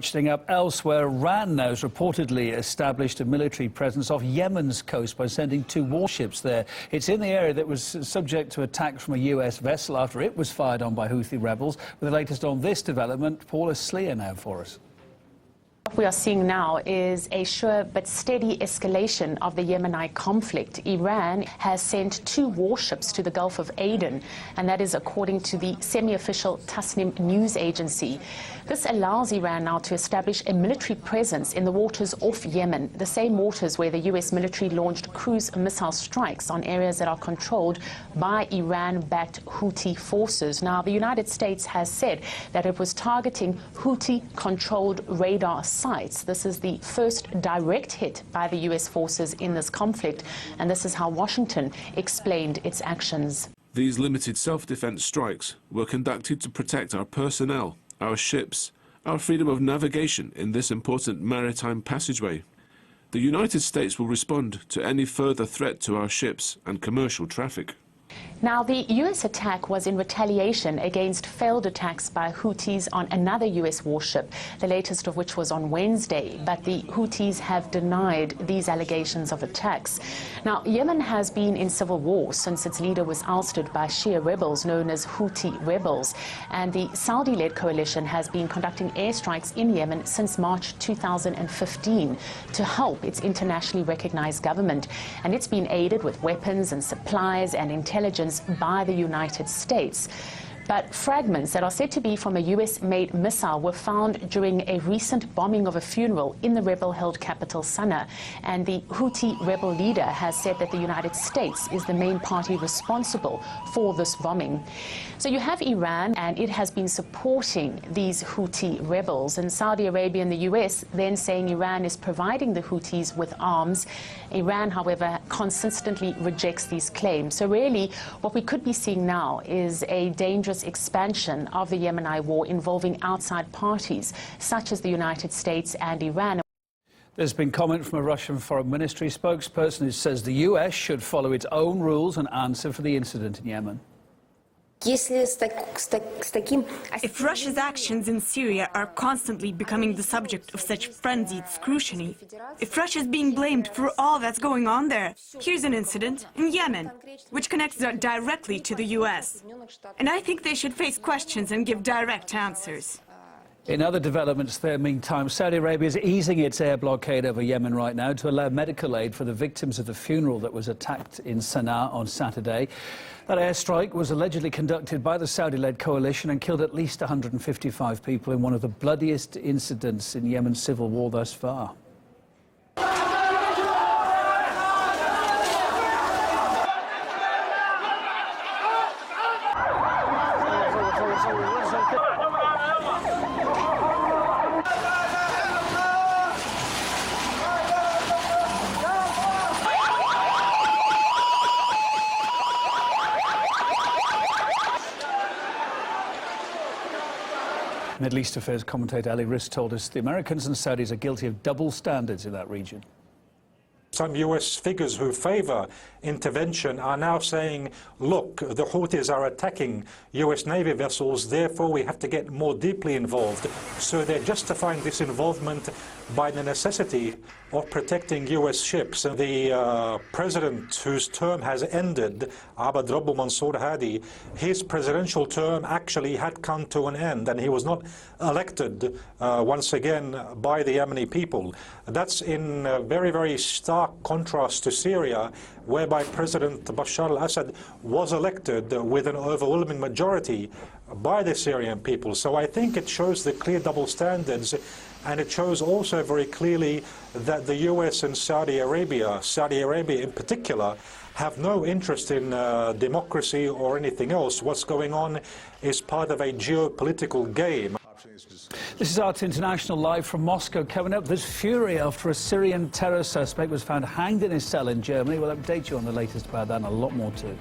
Up elsewhere, Iran now has reportedly established a military presence off Yemen's coast by sending 2 warships there. It's in the area that was subject to attack from a US vessel after it was fired on by Houthi rebels. With the latest on this development, Paula Sleer now for us. What we are seeing now is a sure but steady escalation of the Yemeni conflict. Iran has sent 2 warships to the Gulf of Aden, and that is according to the semi-official Tasnim news agency. This allows Iran now to establish a military presence in the waters off Yemen, the same waters where the US military launched cruise missile strikes on areas that are controlled by Iran-backed Houthi forces. Now, the United States has said that it was targeting Houthi-controlled radar sites. This is the first direct hit by the US forces in this conflict, and this is how Washington explained its actions. These limited self-defense strikes were conducted to protect our personnel, our ships, our freedom of navigation in this important maritime passageway. The United States will respond to any further threat to our ships and commercial traffic. Now, the U.S. attack was in retaliation against failed attacks by Houthis on another U.S. warship, the latest of which was on Wednesday. But the Houthis have denied these allegations of attacks. Now, Yemen has been in civil war since its leader was ousted by Shia rebels known as Houthi rebels. And the Saudi-led coalition has been conducting airstrikes in Yemen since March 2015 to help its internationally recognized government. And it's been aided with weapons and supplies and intelligence by the United States. But fragments that are said to be from a US-made missile were found during a recent bombing of a funeral in the rebel-held capital, Sana'a. And the Houthi rebel leader has said that the United States is the main party responsible for this bombing. So you have Iran, and it has been supporting these Houthi rebels. And Saudi Arabia and the US then saying Iran is providing the Houthis with arms. Iran, however, consistently rejects these claims. So really, what we could be seeing now is a dangerous expansion of the Yemeni war involving outside parties such as the United States and Iran. There's been comment from a Russian foreign ministry spokesperson who says the US should follow its own rules and answer for the incident in Yemen. If Russia's actions in Syria are constantly becoming the subject of such frenzied scrutiny, if Russia is being blamed for all that's going on there, here's an incident in Yemen, which connects directly to the US. And I think they should face questions and give direct answers. In other developments there, meantime, Saudi Arabia is easing its air blockade over Yemen right now to allow medical aid for the victims of the funeral that was attacked in Sana'a on Saturday. That airstrike was allegedly conducted by the Saudi-led coalition and killed at least 155 people in one of the bloodiest incidents in Yemen's civil war thus far. Middle East Affairs commentator Ali Riss told us the Americans and Saudis are guilty of double standards in that region. Some US figures who favor intervention are now saying, look, the Houthis are attacking US Navy vessels, therefore we have to get more deeply involved. So they're justifying this involvement by the necessity of protecting US ships. And the president whose term has ended, Abd Rabbu Mansour Hadi, his presidential term actually had come to an end, and he was not elected once again by the Yemeni people. That's in very, very stark contrast to Syria, whereby President Bashar al-Assad was elected with an overwhelming majority by the Syrian people. So I think it shows the clear double standards, and it shows also very clearly that the US and Saudi Arabia in particular, have no interest in democracy or anything else. What's going on is part of a geopolitical game. This is Art International live from Moscow. Coming up, there's fury after a Syrian terror suspect was found hanged in his cell in Germany. We'll update you on the latest about that and a lot more too.